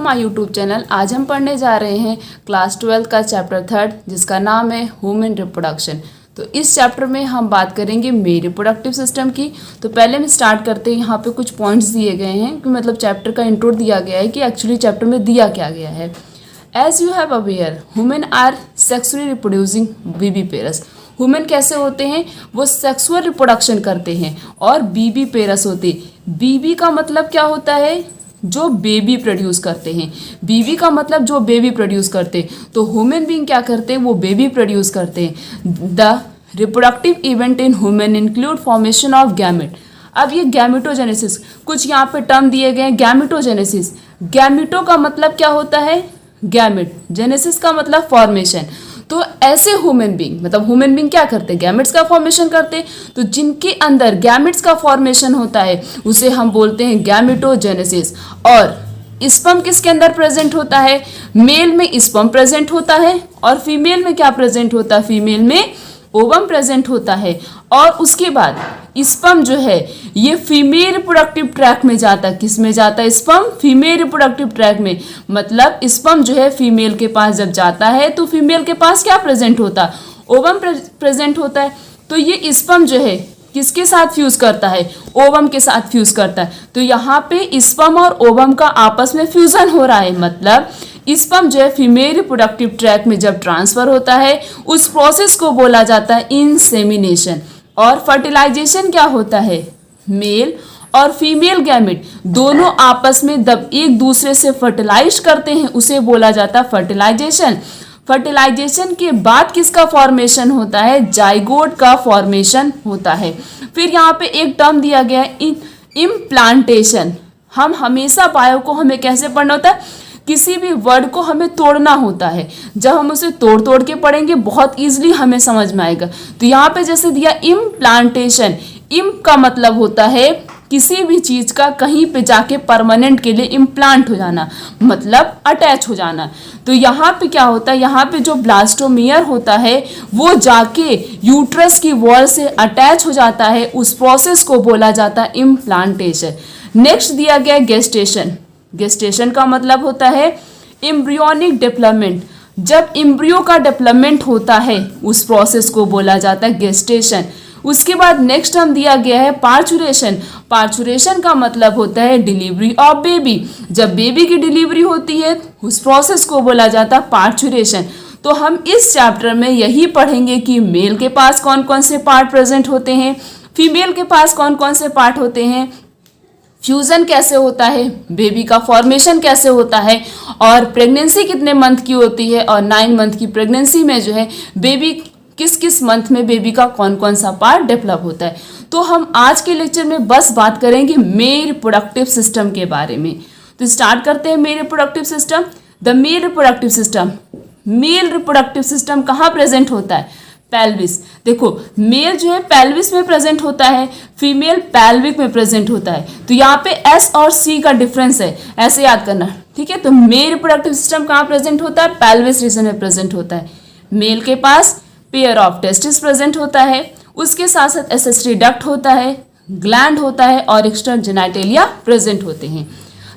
My YouTube channel. आज हम पढ़ने जा रहे हैं क्लास 12 का चैप्टर 3 जिसका नाम है ह्यूमन रिप्रोडक्शन। तो इस चैप्टर में हम बात करेंगे मेल रिप्रोडक्टिव सिस्टम की। तो पहले हम स्टार्ट करते हैं। यहाँ पे कुछ पॉइंट्स दिए गए हैं कि मतलब चैप्टर का इंट्रो दिया गया है कि एक्चुअली चैप्टर में दिया क्या गया है। As you have aware human are sexually reproducing viviparous. Human कैसे होते हैं, वो सेक्सुअल रिप्रोडक्शन करते हैं और बीबी पेयर्स होते। बीबी का मतलब क्या होता है, जो बेबी प्रोड्यूस करते हैं। बीबी का मतलब जो बेबी प्रोड्यूस करते हैं। तो ह्यूमन बीइंग क्या करते हैं, वो बेबी प्रोड्यूस करते हैं। The reproductive event in human include formation of gamete. अब ये गैमेटोजेनेसिस, कुछ यहाँ पे टर्म दिए गए हैं। गैमेटोजेनेसिस, गैमेटो का मतलब क्या होता है, गैमेट। जेनेसिस का मतलब फॉर्मेशन। तो ऐसे ह्यूमन बीइंग, मतलब ह्यूमन बीइंग क्या करते हैं, गैमेट्स का फॉर्मेशन करते हैं। तो जिनके अंदर गैमेट्स का फॉर्मेशन होता है उसे हम बोलते हैं गैमेटोजेनेसिस। और स्पर्म किसके अंदर प्रेजेंट होता है, मेल में स्पर्म प्रेजेंट होता है और फीमेल में क्या प्रेजेंट होता है, फीमेल में ओवम प्रेजेंट होता है। और उसके बाद स्पर्म जो है ये फीमेल रिप्रोडक्टिव ट्रैक में जाता है। किस में जाता है स्पर्म, फीमेल रिप्रोडक्टिव ट्रैक में। मतलब स्पर्म जो है फीमेल के पास जब जाता है तो फीमेल के पास क्या प्रेजेंट होता है, ओवम प्रेजेंट होता है। तो ये स्पर्म जो है किसके साथ फ्यूज करता है, ओवम के साथ फ्यूज करता है। तो यहाँ पे स्पर्म और ओवम का आपस में फ्यूजन हो रहा है। मतलब स्पर्म जो है फीमेल रिप्रोडक्टिव ट्रैक में जब ट्रांसफर होता है उस प्रोसेस को बोला जाता है इंसेमिनेशन। और फर्टिलाइजेशन क्या होता है, मेल और फीमेल गैमेट दोनों आपस में जब एक दूसरे से फर्टिलाइज करते हैं उसे बोला जाता है फर्टिलाइजेशन। फर्टिलाइजेशन के बाद किसका फॉर्मेशन होता है, जाइगोट का फॉर्मेशन होता है। फिर यहाँ पे एक टर्म दिया गया है इम्प्लांटेशन। हम हमेशा बायो को हमें कैसे पढ़ना होता है, किसी भी वर्ड को हमें तोड़ना होता है। जब हम उसे तोड़ तोड़ के पढ़ेंगे बहुत इजीली हमें समझ में आएगा। तो यहाँ पे जैसे दिया इम्प्लांटेशन, इम का मतलब होता है किसी भी चीज का कहीं पे जाके परमानेंट के लिए इम्प्लांट हो जाना, मतलब अटैच हो जाना। तो यहाँ पे क्या होता है, यहाँ पे जो ब्लास्टोमियर होता है वो जाके यूट्रस की वॉल से अटैच हो जाता है। उस प्रोसेस को बोला जाता है इम्प्लांटेशन। नेक्स्ट दिया गया गेस्टेशन। गेस्टेशन का मतलब होता है एम्ब्रियोनिक डेवलपमेंट। जब एम्ब्रियो का डेवलपमेंट होता है उस प्रोसेस को बोला जाता है गेस्टेशन। उसके बाद नेक्स्ट हम दिया गया है पार्चुरेशन। पार्चुरेशन का मतलब होता है डिलीवरी ऑफ बेबी। जब बेबी की डिलीवरी होती है उस प्रोसेस को बोला जाता है पार्चुरेशन। तो हम इस चैप्टर में यही पढ़ेंगे कि मेल के पास कौन कौन से पार्ट प्रेजेंट होते हैं, फीमेल के पास कौन कौन से पार्ट होते हैं, फ्यूजन कैसे होता है, बेबी का फॉर्मेशन कैसे होता है, और प्रेगनेंसी कितने मंथ की होती है, और 9 मंथ की प्रेगनेंसी में जो है बेबी किस किस मंथ में बेबी का कौन कौन सा पार्ट डेवलप होता है। तो हम आज के लेक्चर में बस बात करेंगे मेल रिप्रोडक्टिव सिस्टम के बारे में। तो स्टार्ट करते हैं male reproductive system. The male reproductive system, male reproductive system कहाँ प्रेजेंट होता है, पेल्विस। देखो मेल जो है पेल्विस में प्रेजेंट होता है, फीमेल पेल्विक में प्रेजेंट होता है। तो यहाँ पे एस और सी का डिफरेंस है, ऐसे याद करना, ठीक है। तो मेल रिप्रोडक्टिव सिस्टम कहाँ प्रेजेंट होता है, पेल्विस रीजन में प्रेजेंट होता है। मेल के पास पेयर ऑफ टेस्टिस प्रेजेंट होता है, उसके साथ साथ एसेसरी डक्ट होता है, ग्लैंड होता है और एक्सटर्नल जेनिटलिया प्रेजेंट होते हैं।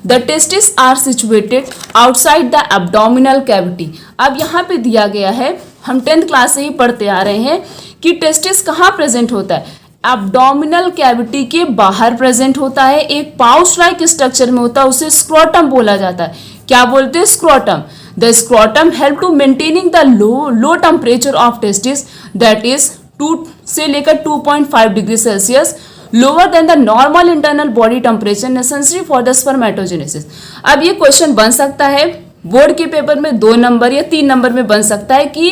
The testis are situated outside the abdominal cavity. अब यहाँ पे दिया गया है, हम 10th क्लास से ही पढ़ते आ रहे हैं कि टेस्टिस कहाँ प्रेजेंट होता है, एब्डोमिनल कैविटी के बाहर प्रेजेंट होता है। एक पाउच लाइक स्ट्रक्चर में होता है, उसे स्क्रोटम बोला जाता है। क्या बोलते हैं, scrotum. The scrotum help to maintaining the low temperature of testis, that is 2 से लेकर 2.5 degree Celsius lower than the normal internal body temperature necessary for the spermatogenesis. अब ये क्वेश्चन बन सकता है बोर्ड के पेपर में 2 नंबर या 3 नंबर में बन सकता है कि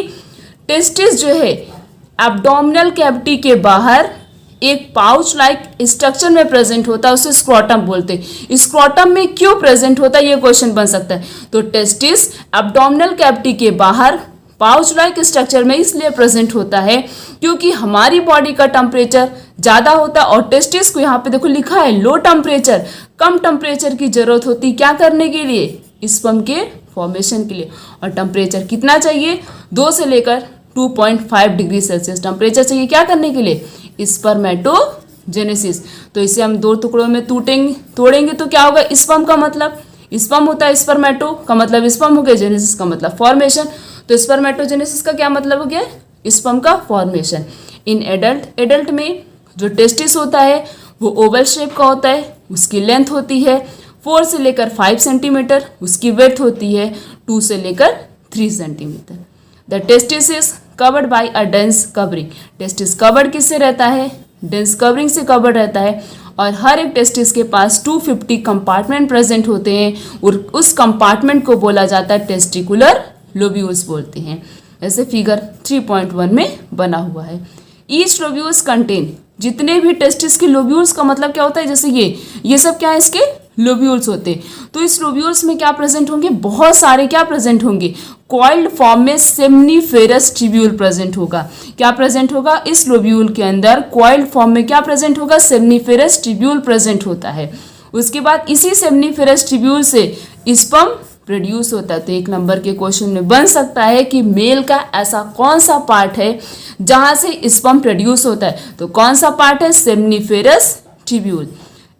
टेस्टिस जो है एब्डोमिनल कैविटी के बाहर एक पाउच लाइक स्ट्रक्चर में प्रेजेंट होता है, उसे स्क्रोटम बोलते हैं। स्क्रोटम में क्यों प्रेजेंट होता है, ये क्वेश्चन बन सकता है। तो टेस्टिस एब्डोमिनल कैविटी के बाहर पाउच लाइक स्ट्रक्चर में इसलिए प्रेजेंट होता है क्योंकि हमारी बॉडी का टेम्परेचर ज़्यादा होता है और टेस्टिस को यहाँ पे देखो लिखा है लो टेम्परेचर, कम टेम्परेचर की जरूरत होती क्या करने के लिए, स्पर्म के फॉर्मेशन के लिए। और टेम्परेचर कितना चाहिए, 2 से लेकर 2.5 डिग्री सेल्सियस टेम्परेचर चाहिए क्या करने के लिए, स्पर्मेटोजेनेसिस। तो इसे हम 2 टुकड़ों में तोड़ेंगे तो क्या होगा, स्पर्म का मतलब स्पर्म होता है स्पर्मेटो का मतलब स्पर्म हो गया, जेनेसिस का मतलब फॉर्मेशन। तो स्पर्मेटोजेनेसिस का क्या मतलब हो गया, स्पर्म का फॉर्मेशन। इन एडल्ट में जो टेस्टिस होता है वो ओवल शेप का होता है, उसकी लेंथ होती है 4 से लेकर 5 सेंटीमीटर, उसकी वेथ होती है 2 से लेकर 3 centimetre. The testis is covered by a dense covering. Testis covered किससे रहता है, डेंस कवरिंग से कवर्ड रहता है। और हर एक टेस्टिस के पास 250 कंपार्टमेंट प्रेजेंट होते हैं और उस कंपार्टमेंट को बोला जाता है टेस्टिकुलर लोब्यूल्स बोलते हैं। ऐसे फिगर 3.1 में बना हुआ है। ईच लोब्यूल्स कंटेन, जितने भी टेस्टिस के लोब्यूल्स का मतलब क्या होता है, जैसे ये सब क्या है, इसके लोब्यूल्स होते हैं। तो इस लोब्यूल्स में क्या प्रेजेंट होंगे, बहुत सारे क्या प्रेजेंट होंगे, कॉइल्ड फॉर्म में सेमनीफेरस ट्यूब्यूल प्रेजेंट होगा। क्या प्रेजेंट होगा, इस लोब्यूल के अंदर कॉइल्ड फॉर्म में क्या प्रेजेंट होगा, सेमनीफेरस ट्यूब्यूल प्रेजेंट होता है। उसके बाद इसी सेमनीफेरस ट्यूब्यूल से स्पर्म प्रोड्यूस होता है। तो 1 नंबर के क्वेश्चन में बन सकता है कि मेल का ऐसा कौन सा पार्ट है जहां से स्पर्म प्रोड्यूस होता है, तो कौन सा पार्ट है, seminiferous tubule.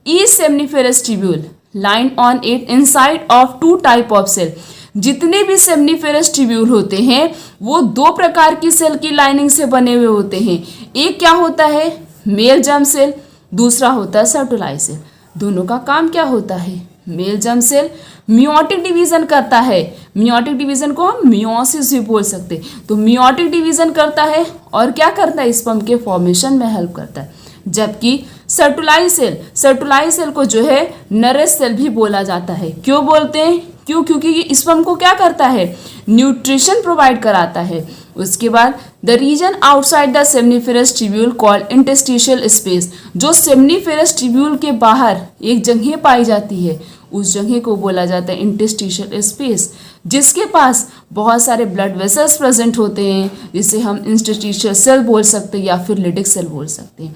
Each seminiferous tubule line on it inside of 2 type of cell. जितने भी सेमनीफेरस ट्यूब्यूल होते हैं वो 2 प्रकार की सेल की लाइनिंग से बने हुए होते हैं। एक क्या होता है, मेल जर्म सेल, दूसरा होता है सर्टोलाई सेल। दोनों का काम क्या होता है, male germ cell meiotic division करता है, मियोटिक डिवीजन को हम मियोसिस भी बोल सकते हैं। तो मियोटिक डिवीजन करता है और क्या करता है, स्पर्म के फॉर्मेशन में हेल्प करता है। जबकि सर्टोलाई सेल को जो है नरेश सेल भी बोला जाता है। क्यों बोलते हैं, क्योंकि ये स्पर्म को क्या करता है, न्यूट्रिशन प्रोवाइड कराता है। उसके बाद the region outside the seminiferous tubule called interstitial space, जो सेमनीफेरस ट्यूब्यूल के बाहर एक जगह पाई जाती है उस जगह को बोला जाता है इंटरस्टिशियल स्पेस, जिसके पास बहुत सारे ब्लड वेसल्स प्रेजेंट होते हैं, जिसे हम इंटरस्टिशियल सेल बोल सकते हैं या फिर लिटिक सेल बोल सकते हैं।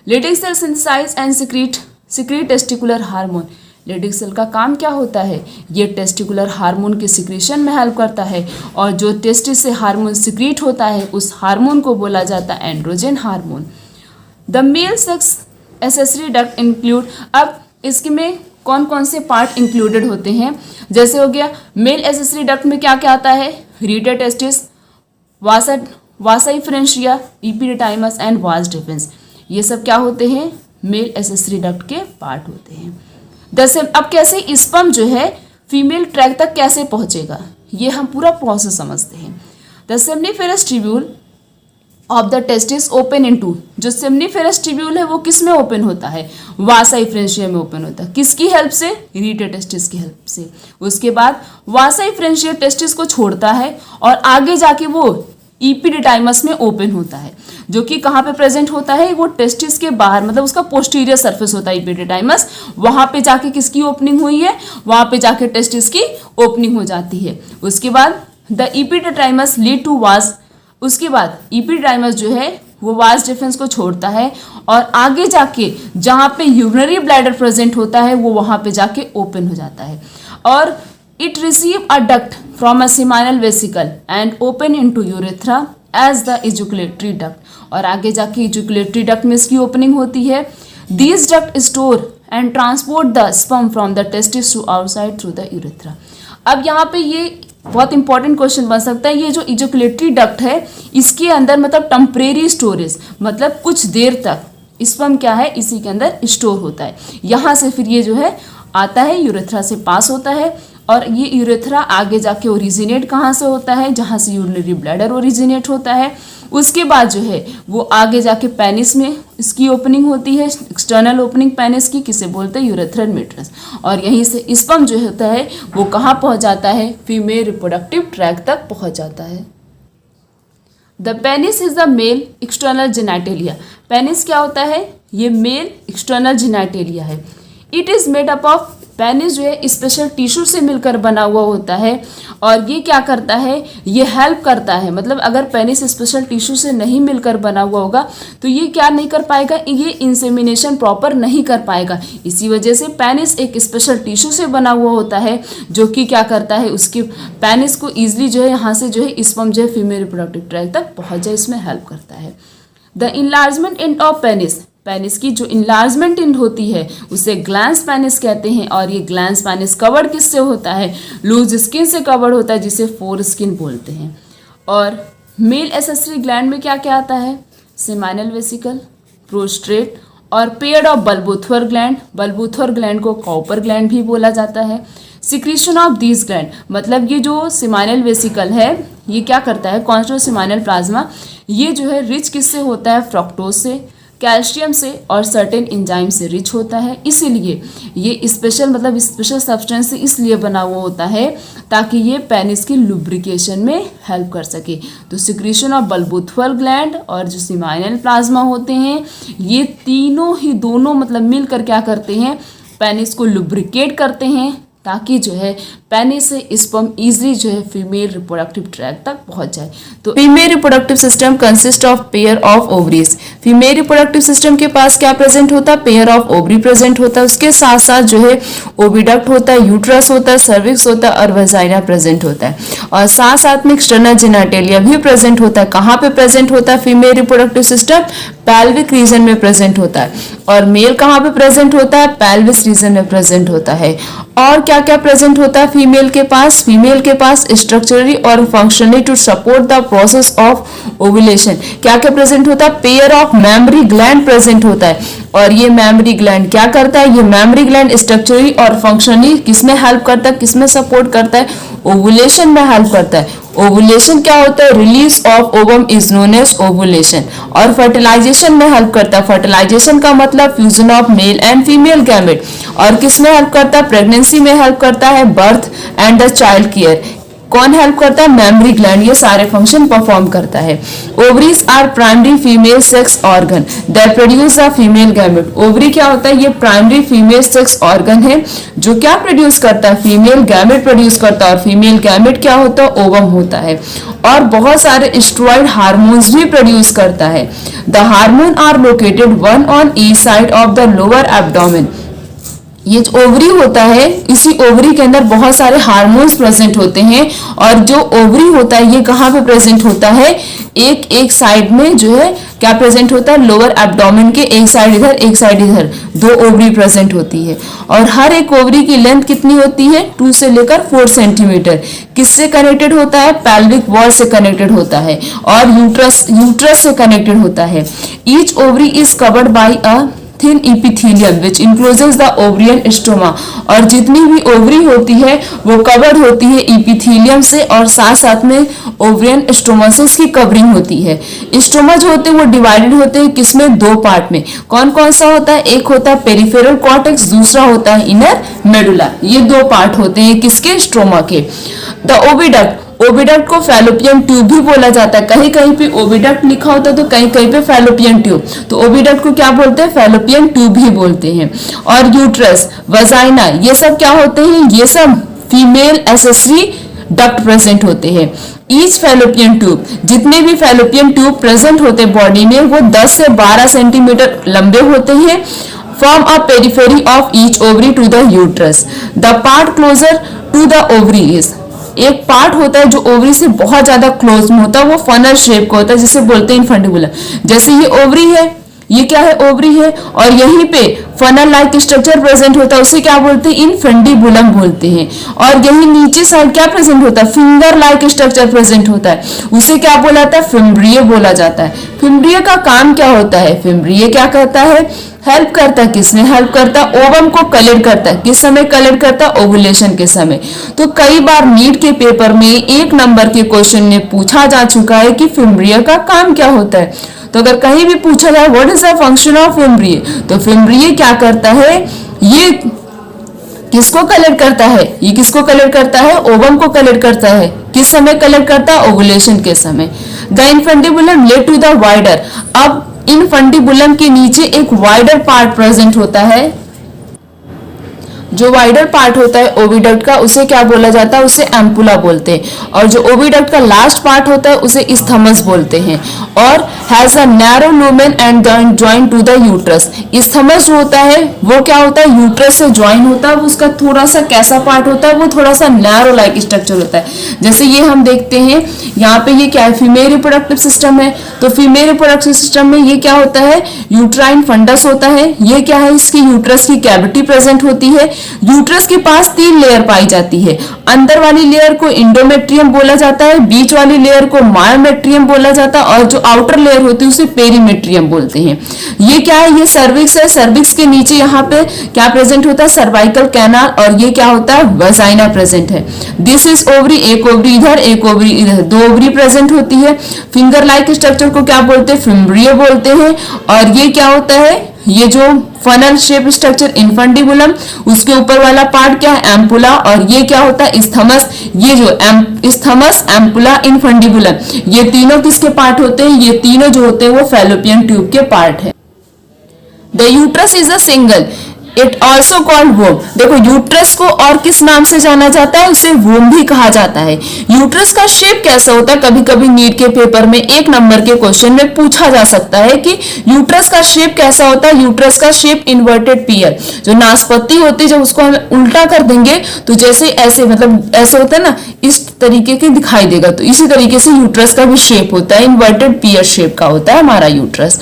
Leydig cell synthesise and secrete testicular hormone. Leydig cell का काम क्या होता है, ये टेस्टिकुलर हार्मोन के सिक्रीशन में हेल्प करता है और जो टेस्टिस से हार्मोन सिक्रीट होता है उस हार्मोन को बोला जाता है androgen hormone. The male sex accessory duct include, अब इसके में कौन कौन से पार्ट इंक्लूडेड होते हैं, जैसे हो गया मेल एसेसरी डक्ट में क्या क्या आता है, rete testis, vasa efferentia, epididymis and vas deferens. ये सब क्या होते हैं, मेल एसेसरी डक्ट के पार्ट होते हैं। अब कैसे स्पर्म जो है फीमेल ट्रैक तक कैसे पहुंचेगा, ये हम पूरा प्रोसेस समझते हैं। The seminiferous tubule of the testis open into, जो सेमनीफेरस ट्यूब्यूल है वो किस में ओपन होता है, वासा इफ्रेंशिया में ओपन होता है। किसकी हेल्प से, रीटर टेस्टिस की हेल्प से। उसके बाद वासा इफ्रेंशिया टेस्टिस को छोड़ता है और आगे जाके वो इपिडिडाइमस में ओपन होता है, जो कि कहाँ पे प्रेजेंट होता है, वो टेस्टिस के बाहर, मतलब उसका पोस्टीरियर सरफेस होता है इपिडिडाइमस। वहां पे जाके किसकी ओपनिंग हुई है, वहां पे जाके टेस्टिस की ओपनिंग हो जाती है। उसके बाद द इपिडिडाइमस लीड टू वास, उसके बाद इपिडिडाइमस जो है वो वास डिफरेंस को छोड़ता है और आगे जाके जहाँ पे यूरिनरी ब्लैडर प्रेजेंट होता है वो वहाँ पे जाके ओपन हो जाता है। और it receive a duct from a seminal vesicle and open into urethra as the ejaculatory duct, और आगे जाके इजुकुलेटरी डक्ट में इसकी ओपनिंग होती है। These duct store and transport the sperm from the testis to outside through the urethra. अब यहाँ पे ये बहुत इंपॉर्टेंट क्वेश्चन बन सकता है, ये जो इजुकुलेटरी डक्ट है इसके अंदर मतलब टेम्परेरी स्टोरेज, मतलब कुछ देर तक स्पर्म क्या है इसी के अंदर स्टोर होता है। यहाँ से फिर ये जो है आता है यूरेथ्रा से पास होता है और ये यूरेथ्रा आगे जाके ओरिजिनेट कहाँ से होता है, जहाँ से यूरिनरी ब्लैडर ओरिजिनेट होता है। उसके बाद जो है वो आगे जाके पेनिस में इसकी ओपनिंग होती है, एक्सटर्नल ओपनिंग पेनिस की, किसे बोलते हैं यूरेथ्रल मेट्रस। और यहीं से स्पर्म जो होता है वो कहाँ पहुँच जाता है, फीमेल रिप्रोडक्टिव ट्रैक तक पहुँच जाता है। The penis is the male external genitalia. Penis क्या होता है, ये मेल एक्सटर्नल जेनाइटेलिया है। It is made up of, penis जो है स्पेशल टिश्यू से मिलकर बना हुआ होता है और ये क्या करता है, ये हेल्प करता है, मतलब अगर पेनिस स्पेशल टिश्यू से नहीं मिलकर बना हुआ होगा तो ये क्या नहीं कर पाएगा, ये इंसेमिनेशन प्रॉपर नहीं कर पाएगा। इसी वजह से पेनिस एक स्पेशल टिश्यू से बना हुआ होता है जो कि क्या करता है, उसके पेनिस को ईजिली जो है यहाँ से जो है स्पर्म जो है फीमेल रिप्रोडक्टिव ट्रैक तक पहुँच जाए, इसमें हेल्प करता है। The enlargement end of penis, penis की जो इनलार्जमेंट होती है उसे ग्लैंस पेनिस कहते हैं। और ये ग्लैंस पेनिस कवर्ड किससे होता है? लूज स्किन से कवर्ड होता है, जिसे फोर स्किन बोलते हैं। और मेल एसेसरी ग्लैंड में क्या क्या आता है? सेमाइनल वेसिकल, प्रोस्टेट और पेयर्ड ऑफ बल्बोथर ग्लैंड। बल्बोथर ग्लैंड को कॉपर ग्लैंड भी बोला जाता है। सिक्रीशन ऑफ दीज ग्लैंड, मतलब ये जो सेमाइनल वेसिकल है ये क्या करता है? कॉन्स्टिट्यूट सेमाइनल प्लाज्मा ये जो है रिच किससे होता है? फ्रक्टोज से, कैल्शियम से और सर्टेन एंजाइम से रिच होता है। इसीलिए ये स्पेशल मतलब स्पेशल सब्सटेंस से इसलिए बना हुआ होता है ताकि ये पेनिस की लुब्रिकेशन में हेल्प कर सके। तो सिक्रीशन ऑफ बल्बोथर ग्लैंड और जो सेमाइनल प्लाज्मा होते हैं ये तीनों ही दोनों मतलब मिलकर क्या करते हैं? पेनिस को लुब्रिकेट करते हैं ताकि जो है पेनिस से स्पर्म इजीली जो है फीमेल रिप्रोडक्टिव ट्रैक तक पहुंच जाए। तो female reproductive system consist of pair of ovaries. Female reproductive system के पास क्या प्रेजेंट होता है? पेयर ऑफ ओवरी प्रेजेंट होता है। उसके साथ साथ जो है ओविडक्ट होता है, यूट्रस होता है, सर्विक्स होता है और वजाइना प्रेजेंट होता है। और साथ साथ में एक्सटर्नल जेनिटलिया भी प्रेजेंट होता है। कहाँ पे प्रेजेंट होता है female reproductive system? Pelvic reason में प्रेजेंट होता है। और मेल कहाँ पे प्रेजेंट होता है? पैल्विस रीजन में प्रेजेंट होता है। और क्या क्या प्रेजेंट होता है फीमेल के पास? फीमेल के पास स्ट्रक्चरली और functionally to support the process of ovulation क्या क्या प्रेजेंट होता है? Pair of mammary gland present होता है। और ये मेमरी ग्लैंड क्या करता है? ये मेमरी ग्लैंड स्ट्रक्चरली और फंक्शनली किसमें हेल्प करता है? किसमें सपोर्ट करता है? ओव्यूलेशन में हेल्प करता है। ओवुलेशन क्या होता है? Release of ovum is known as ovulation. और फर्टिलाइजेशन में हेल्प करता है। फर्टिलाइजेशन का मतलब fusion of male and female gamete. और किसमें हेल्प करता है? प्रेगनेंसी में हेल्प करता है, birth and the child care. कौन हेल्प करता है? मेमरी ग्लैंड ये सारे फंक्शन परफॉर्म करता है। Ovaries are primary female sex organ that produce the female gamete. Ovary क्या होता है? ये प्राइमरी फीमेल सेक्स ऑर्गन है जो क्या प्रोड्यूस करता है? फीमेल गैमेट प्रोड्यूस करता है। और फीमेल गैमेट क्या होता है? ओवम होता है। और बहुत सारे स्टेरॉइड हार्मोन्स भी प्रोड्यूस करता है। The hormone are located one on each side of the lower abdomen. ये जो ओवरी होता है इसी ओवरी के अंदर बहुत सारे हार्मोन्स प्रेजेंट होते हैं। और जो ओवरी होता है ये कहाँ पे प्रेजेंट होता है? एक साइड में जो है क्या प्रेजेंट होता है? लोअर एब्डोमेन के एक साइड इधर एक साइड इधर दो ओवरी प्रेजेंट होती है। और हर एक ओवरी की लेंथ कितनी होती है? 2 से लेकर 4 सेंटीमीटर। किससे कनेक्टेड होता है? पेल्विक वॉल से कनेक्टेड होता है और यूट्रस से कनेक्टेड होता है। Each ovary is covered by a thin epithelium which encloses the ovarian stoma. और जितनी भी ओवरी होती है वो कवर्ड होती है इपिथेलियम से और साथ साथ में ओवरियन स्टोमा से इसकी कवरिंग होती है। स्टोमा जो होते हैं वो डिवाइडेड होते हैं किसमें? 2 पार्ट में। कौन कौन सा होता है? एक होता है पेरिफेरल कॉर्टेक्स, दूसरा होता है इनर मेडुला। ये 2 पार्ट होते हैं किसके? स्ट्रोमा के। द ओविडक्ट, ओविडक्ट को फैलोपियन ट्यूब भी बोला जाता है। कहीं कहीं पे ओविडक्ट लिखा होता है तो कहीं कहीं पे फैलोपियन ट्यूब। तो ओविडक्ट को क्या बोलते हैं? फैलोपियन ट्यूब भी बोलते हैं। और यूट्रस, वजाइना ये सब क्या होते हैं? ये सब फीमेल एसेसरी डक्ट प्रेजेंट होते हैं। ईच फैलोपियन ट्यूब, जितने भी फैलोपियन ट्यूब प्रेजेंट होते हैं बॉडी में वो 10 से 12 सेंटीमीटर लंबे होते हैं। Form a periphery of each ovary to the uterus. The part closer to the ovary is, एक पार्ट होता है जो ओवरी से बहुत ज्यादा क्लोज में होता है वो फनल शेप का होता है जिसे बोलते हैं इनफंडिबुलम। जैसे ये ओवरी है, ये क्या है? ओवरी है। और यहीं पे फनल लाइक स्ट्रक्चर प्रेजेंट होता है उसे क्या बोलते हैं? इनफंडिबुलम बोलते हैं। और यही नीचे साइड क्या प्रेजेंट होता है? फिंगर लाइक स्ट्रक्चर प्रेजेंट होता है उसे क्या बोला जाता है? फिम्ब्रिय बोला जाता है। फिम्ब्रिय का काम क्या होता है? फिम्ब्रिय क्या करता है? हेल्प करता है। किसमें हेल्प करता है? ओवम को कलेक्ट करता है। किस समय कलेक्ट करता है? ओवुलेशन के समय। तो कई बार नीट के पेपर में 1 नंबर के क्वेश्चन में पूछा जा चुका है कि फिम्ब्रिय का काम क्या होता है। तो अगर कहीं भी पूछा जाए what is the function of fimbriae, तो फिम्ब्रिय क्या करता है? ये किसको कलेक्ट करता है? ये किसको कलेक्ट करता है? ओवम को कलेक्ट करता है। किस समय कलेक्ट करता है? ओवुलेशन के समय। The infundibulum lead to the wider, अब इनफंडिबुलम के नीचे एक वाइडर पार्ट प्रेजेंट होता है जो वाइडर पार्ट होता है ओविडक्ट का उसे क्या बोला जाता है, उसे एम्पुला बोलते हैं। और जो ओविडक्ट का लास्ट पार्ट होता है उसे इस्थमस बोलते हैं। और has a narrow lumen and join to the uterus. Isthmus जो होता है वो क्या होता है, यूट्रस से ज्वाइन होता है। उसका थोड़ा सा कैसा पार्ट होता है, वो थोड़ा सा नैरो लाइक स्ट्रक्चर होता है। जैसे ये हम देखते हैं यहाँ पे, ये क्या है, फीमेल रिप्रोडक्टिव सिस्टम है। तो फीमेल रिप्रोडक्टिव सिस्टम में ये क्या होता है, यूट्राइन फंडस होता है। ये क्या है, इसकी यूट्रस की कैविटी प्रेजेंट होती है। यूट्रस के पास 3 लेयर पाई जाती है। अंदर वाली लेयर को इंडोमेट्रियम बोला जाता है, बीच वाली लेयर को मायोमेट्रियम बोला जाता है, और जो आउटर लेयर होती है उसे पेरीमेट्रियम बोलते हैं। ये क्या है, ये सर्विक्स है। सर्विक्स के नीचे यहाँ पे क्या प्रेजेंट होता है, सर्वाइकल कैनाल, और ये क्या होता है, वजाइना प्रेजेंट है। दिस इज ओवरी, एक ओवरी इधर एक ओवरी इधर, 2 ओवरी प्रेजेंट होती है। फिंगर लाइक स्ट्रक्चर को क्या बोलते हैं, फिम्ब्रियो बोलते हैं। और ये क्या होता है, ये जो फनल शेप स्ट्रक्चर इनफंडिबुलम, उसके ऊपर वाला पार्ट क्या है, एम्पुला। और ये क्या होता है, इस्थमस। ये जो इस्थमस, एम्पुला, इनफंडिबुलम, ये तीनों किसके पार्ट होते हैं, ये तीनों जो होते हैं वो फैलोपियन ट्यूब के पार्ट है। The uterus is a single, it also called womb. देखो यूट्रस को और किस नाम से जाना जाता है, उसे वोम भी कहा जाता है। यूट्रस का शेप कैसा होता है, कभी कभी नीट के पेपर में 1 नंबर के क्वेश्चन में पूछा जा सकता है कि यूट्रस का शेप कैसा होता है। यूट्रस का शेप इन्वर्टेड पीयर, जो नाशपाती होती है, जब उसको हम उल्टा कर देंगे तो जैसे ऐसे, मतलब ऐसे होता है ना, इस तरीके के दिखाई देगा। तो इसी तरीके से यूट्रस का भी शेप होता है, इन्वर्टेड पीयर शेप का होता है हमारा uterus.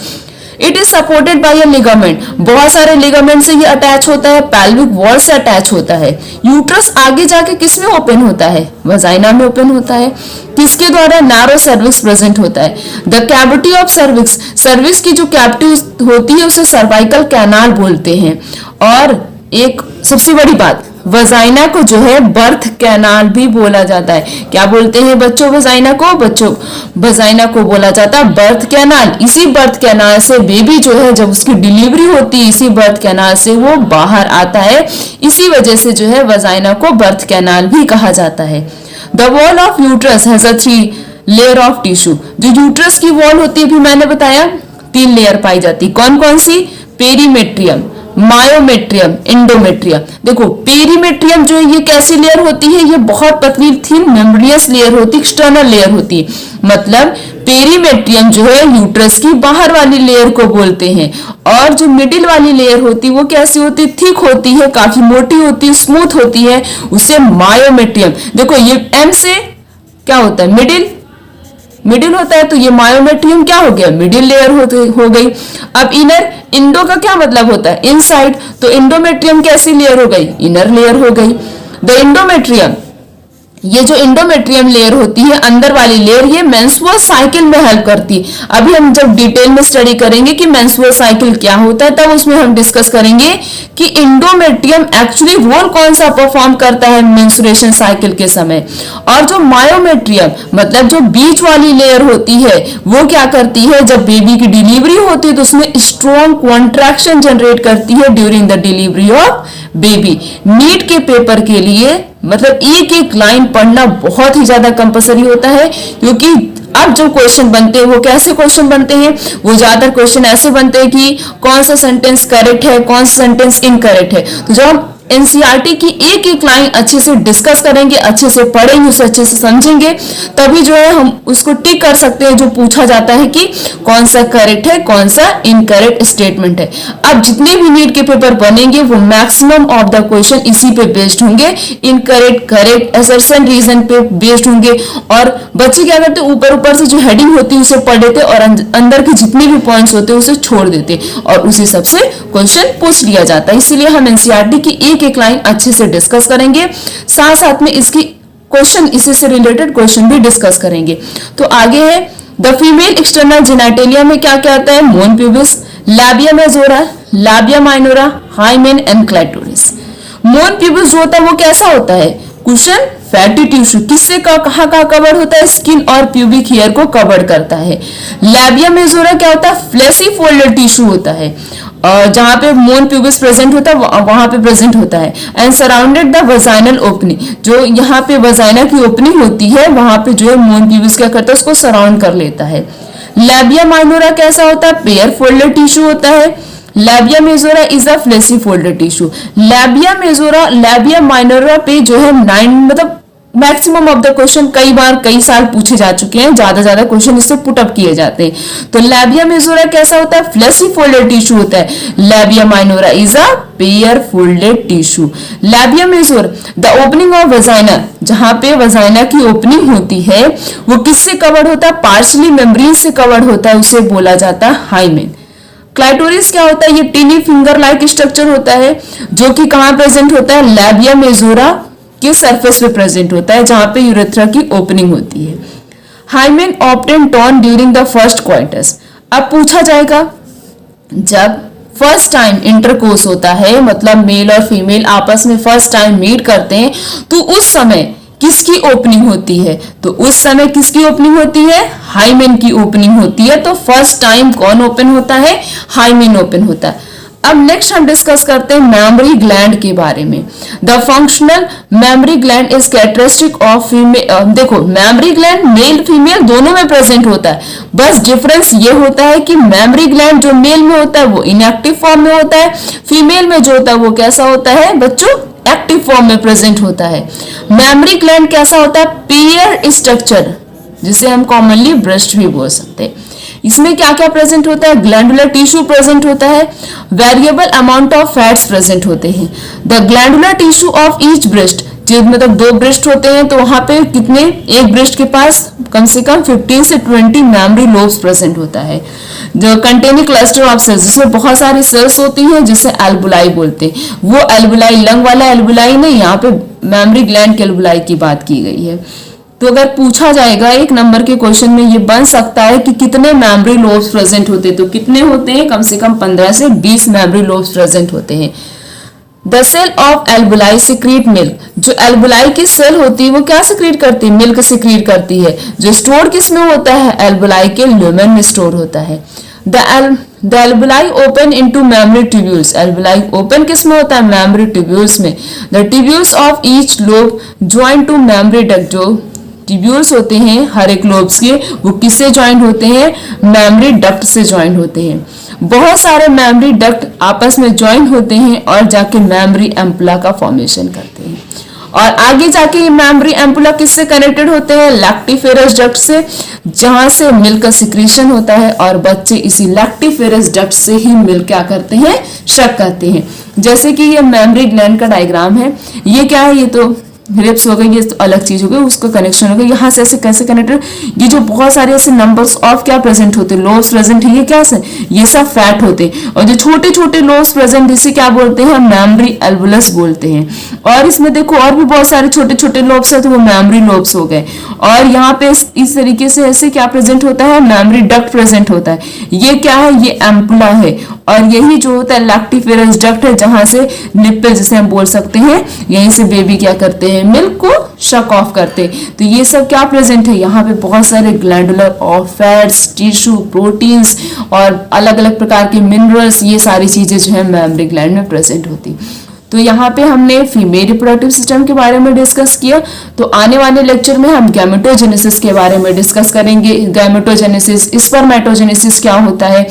It is supported by a ligament, बहुत सारे लिगामेंट से ये अटैच होता है, पैल्विक वॉल से अटैच होता है। यूट्रस आगे जाके किस में ओपन होता है, वजाइना में ओपन होता है। किसके द्वारा, नैरो सर्विक्स प्रेजेंट होता है। The cavity of cervix, cervix की जो कैविटी होती है उसे सर्वाइकल कैनाल बोलते हैं। और एक सबसे बड़ी बात, वजाइना को जो है बर्थ कैनाल भी बोला जाता है। क्या बोलते हैं बच्चों, वजाइना को, बच्चों वजाइना को बोला जाता है बर्थ कैनाल। इसी बर्थ कैनाल से बेबी जो है, जब उसकी डिलीवरी होती है, इसी बर्थ कैनाल से वो बाहर आता है। इसी वजह से जो है वजाइना को बर्थ कैनाल भी कहा जाता है। The wall of uterus has a 3 layer of tissue. जो यूट्रस की वॉल होती है, भी मैंने बताया 3 लेयर पाई जाती। कौन कौन सी, पेरीमेट्रियम, मायोमेट्रियम, एंडोमेट्रियम। देखो पेरीमेट्रियम जो है ये कैसी लेयर होती है, ये बहुत पतली थिन मेम्ब्रेनियस लेयर होती है, एक्सटर्नल लेयर होती है। मतलब पेरीमेट्रियम जो है यूट्रस की बाहर वाली लेयर को बोलते हैं। और जो मिडिल वाली लेयर होती है वो कैसी होती है, थिक होती है, काफी मोटी होती है, स्मूथ होती है, उसे मायोमेट्रियम। देखो ये एम से क्या होता है, मिडिल होता है, तो ये मायोमेट्रियम क्या हो गया, मिडिल लेयर हो गई। अब इनर, इंडो का क्या मतलब होता है, इनसाइड, तो इंडोमेट्रियम कैसी लेयर हो गई, इनर लेयर हो गई। द इंडोमेट्रियम, ये जो इंडोमेट्रियम लेयर होती है, अंदर वाली लेयर, ये मेंस्ट्रुअल साइकिल में हेल्प करती है। अभी हम जब डिटेल में स्टडी करेंगे कि मेंस्ट्रुअल साइकिल क्या होता है, तब उसमें हम डिस्कस करेंगे कि इंडोमेट्रियम एक्चुअली रोल कौन सा परफॉर्म करता है मेंस्ट्रुएशन साइकिल के समय। और जो मायोमेट्रियम, मतलब जो बीच वाली लेयर होती है, वो क्या करती है, जब बेबी की डिलीवरी होती है तो उसमें स्ट्रॉन्ग कॉन्ट्रैक्शन जनरेट करती है during the delivery of baby. NEET के पेपर के लिए मतलब एक एक लाइन पढ़ना बहुत ही ज्यादा कंपलसरी होता है, क्योंकि अब जो क्वेश्चन बनते हैं वो कैसे क्वेश्चन बनते हैं, वो ज्यादातर क्वेश्चन ऐसे बनते हैं कि कौन सा सेंटेंस करेक्ट है, कौन सा सेंटेंस इनकरेक्ट है। तो जब हम एनसीईआरटी की एक एक लाइन अच्छे से डिस्कस करेंगे, अच्छे से पढ़ेंगे, उसे अच्छे से समझेंगे, तभी जो है हम उसको टिक कर सकते हैं जो पूछा जाता है कि कौन सा करेक्ट है, कौन सा इनकरेक्ट स्टेटमेंट है। अब जितने भी नीट के पेपर बनेंगे वो मैक्सिमम ऑफ द क्वेश्चन इसी पे बेस्ड होंगे, इनकरेक्ट, करेक्ट, असर्शन, रीजन पे बेस्ड होंगे। और बच्चे क्या करते, ऊपर ऊपर से जो हेडिंग होती है उसे पढ़ लेते और अंदर के जितने भी पॉइंट्स होते हैं उसे छोड़ देते और उसी सबसे क्वेश्चन पूछ लिया जाता है। इसीलिए हम एनसीईआरटी की एक लाइन अच्छे से डिस्कस करेंगे, साथ साथ में इसकी क्वेश्चन, इसी से रिलेटेड क्वेश्चन भी डिस्कस करेंगे। तो आगे है, द फीमेल एक्सटर्नल जेनिटेलिया में क्या क्या आता है, मोन pubis, labia majora, labia minora, hymen and clitoris. मोन प्यूबिस जो होता है वो कैसा होता है, क्वेश्चन, फैटी टिश्यू, किससे कहाँ कवर होता है, स्किन और प्यूबिक हेयर को कवर करता है। लैबिया मेजोरा क्या होता है, फ्लेशी फोल्डेड टिश्यू होता है, और जहां पे मोन प्यूबिस प्रेजेंट होता है वहां पे प्रेजेंट होता है। And surrounded the vaginal opening, जो यहाँ पे वजाइना की ओपनिंग होती है वहां पे जो है मोन प्यूबिस क्या करता है, उसको सराउंड कर लेता है। लैबिया माइनोरा कैसा होता है, पेयर फोल्डेड टिश्यू होता है। Labia majora is a fleshy folded tissue. Labia majora, labia minora पे जो है 9 मतलब मैक्सिमम ऑफ द क्वेश्चन कई बार कई साल पूछे जा चुके हैं, ज्यादा क्वेश्चन इससे पुटअप किए जाते हैं। तो लैबिया मेजोरा कैसा होता है? फ्लेशी फोल्डेड टिश्यू होता है। Labia minora is a pair folded tissue. Labia majeure the opening of vagina, जहां पे वजाइना की ओपनिंग होती है वो किससे कवर्ड होता है? पार्शली मेम्ब्रेन से कवर्ड होता है, उसे बोला जाता है हाइमेन। क्लाइटोरिस क्या होता है? ये टीनी फिंगर लाइक स्ट्रक्चर होता है जो कि कहां प्रेजेंट होता है? लैबिया मेजोरा के सरफेस पे प्रेजेंट होता है, जहां पे यूरेथ्रा की ओपनिंग होती है। Hymen often torn during the first coitus. अब पूछा जाएगा जब फर्स्ट टाइम इंटरकोर्स होता है, मतलब मेल और फीमेल आपस में फर्स्ट टाइम मीट करते हैं, तो उस समय किसकी ओपनिंग होती है? तो उस समय किसकी ओपनिंग होती है? हाइमेन की ओपनिंग होती है। तो फर्स्ट टाइम कौन ओपन होता है? हाइमेन ओपन होता है। अब नेक्स्ट हम डिस्कस करते हैं मेमोरी ग्लैंड के बारे में। The functional mammary gland is characteristic of female. देखो, मेमोरी ग्लैंड मेल फीमेल दोनों में प्रेजेंट होता है, बस डिफरेंस ये होता है कि मेमोरी ग्लैंड जो मेल में होता है वो इनएक्टिव फॉर्म में होता है, फीमेल में जो होता है वो कैसा होता है बच्चों? एक्टिव फॉर्म में प्रेजेंट होता है। मेमोरी ग्लैंड कैसा होता है? पेयर स्ट्रक्चर, जिसे हम कॉमनली ब्रेस्ट भी बोल सकते हैं। इसमें क्या क्या प्रेजेंट होता है? ग्लैंडुलर टिश्यू प्रेजेंट होता है, variable amount of fats present होते हैं। The glandular tissue of each breast, मतलब 2 ब्रेस्ट होते हैं तो वहां पे कितने, एक ब्रेस्ट के पास कम से कम 15 से 20 मेमोरी लोब्स प्रेजेंट होता है। जो कंटेनिंग क्लस्टर ऑफ सेल्स, जिसमें बहुत सारी सेल्स होती हैं, जिसे एल्बुलाई बोलते हैं। वो एल्बुलाई लंग वाला एल्बुलाई नहीं, यहाँ पे मेमोरी ग्लैंड के एल्बुलाई की बात की गई है। तो अगर पूछा जाएगा 1 नंबर के क्वेश्चन में, ये बन सकता है कि कितने मेमोरी लोब्स प्रेजेंट होते हैं, तो कितने होते हैं? कम से कम 15 से 20 मेमोरी लोब्स प्रेजेंट होते हैं। द सेल ऑफ एल्बुलाई सिक्रीट मिल्क, जो एल्बुलाई की सेल होती है वो क्या सिक्रीट करती है? मिल्क सिक्रीट करती है, जो स्टोर किसमें होता है? एल्बुलाई के लुमेन में स्टोर होता है। द एल्बुलाई ओपन इनटू मेमोरी ट्यूब्यूल्स, एल्बुलाई ओपन किसमें होता है? मेमोरी ट्यूब्यूल्स में। The tubules of each lobe join to mammary duct, जो ट्यूब्यूल्स होते हैं हर एक लोब्स के, वो किससे ज्वाइंट होते हैं? मेमोरी डक्ट से ज्वाइंट होते हैं। बहुत सारे मेमोरी डक्ट आपस में ज्वाइंट होते हैं और जाके मेमोरी एम्पुला का फॉर्मेशन करते हैं। और आगे जाके ये मेमोरी एम्पुला किससे कनेक्टेड होते हैं? लैक्टिफेरस डक्ट से, जहां से मिल्क का सिक्रीशन होता है, और बच्चे इसी लैक्टिफेरस डक्ट से ही मिल्क क्या करते हैं? शक करते हैं। जैसे कि ये मेमोरी ग्लैंड का डायग्राम है, ये क्या है? ये तो रिप्स हो गई, ये तो अलग चीज हो गई, उसका कनेक्शन हो गया। यहाँ से ऐसे कैसे कनेक्टेड? ये जो बहुत सारे ऐसे नंबर्स ऑफ क्या प्रेजेंट होते हैं? लोब्स प्रेजेंट है, ये क्या है? ये सब फैट होते हैं। और जो छोटे छोटे लोब्स प्रेजेंट, इसे क्या बोलते हैं? मेमोरी एल्वुलस बोलते हैं। और इसमें देखो और भी बहुत सारे छोटे छोटे लोब्स है, तो वो मेमोरी लोब्स हो गए। और यहाँ पे इस तरीके से ऐसे क्या प्रेजेंट होता है? मेमोरी डक्ट प्रेजेंट होता है। ये क्या है? ये एम्पुला है। और यही जो होता है लैक्टिफेरस डक्ट है, जहां से निप्पल जिसे हम बोल सकते हैं, यहीं से बेबी क्या करते हैं? मिल्क को शक ऑफ करते। तो ये सब क्या प्रेजेंट है? यहाँ पे बहुत सारे ग्लैंडुलर और फैट्स, टिश्यू, प्रोटीन्स और अलग अलग प्रकार के मिनरल्स, ये सारी चीजें जो है मेमोरी ग्लैंड में प्रेजेंट होती। तो यहाँ पे हमने फीमेल रिप्रोडक्टिव सिस्टम के बारे में डिस्कस किया। तो आने वाले लेक्चर में हम गैमेटोजेनेसिस के बारे में डिस्कस करेंगे। गैमेटोजेनेसिस, स्पर्मेटोजेनेसिस क्या होता है,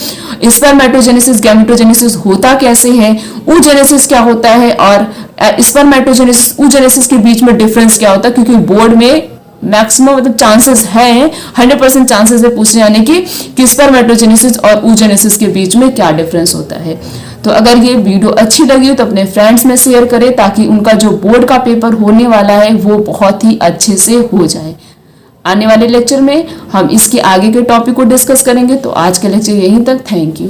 स्पर्मेटोजेनेसिस, गैमेटोजेनेसिस होता कैसे है, oogenesis क्या होता है, और स्पर्मेटोजेनेसिस oogenesis के बीच में डिफरेंस क्या होता है, क्योंकि बोर्ड में मैक्सिमम मतलब चांसेस हैं, 100% चांसेस है पूछने जाने की कि स्पर्मेटोजेनेसिस और oogenesis के बीच में क्या डिफरेंस होता है। तो अगर ये वीडियो अच्छी लगी हो तो अपने फ्रेंड्स में शेयर करें, ताकि उनका जो बोर्ड का पेपर होने वाला है वो बहुत ही अच्छे से हो जाए। आने वाले लेक्चर में हम इसके आगे के टॉपिक को डिस्कस करेंगे। तो आज का लेक्चर यहीं तक। Thank you.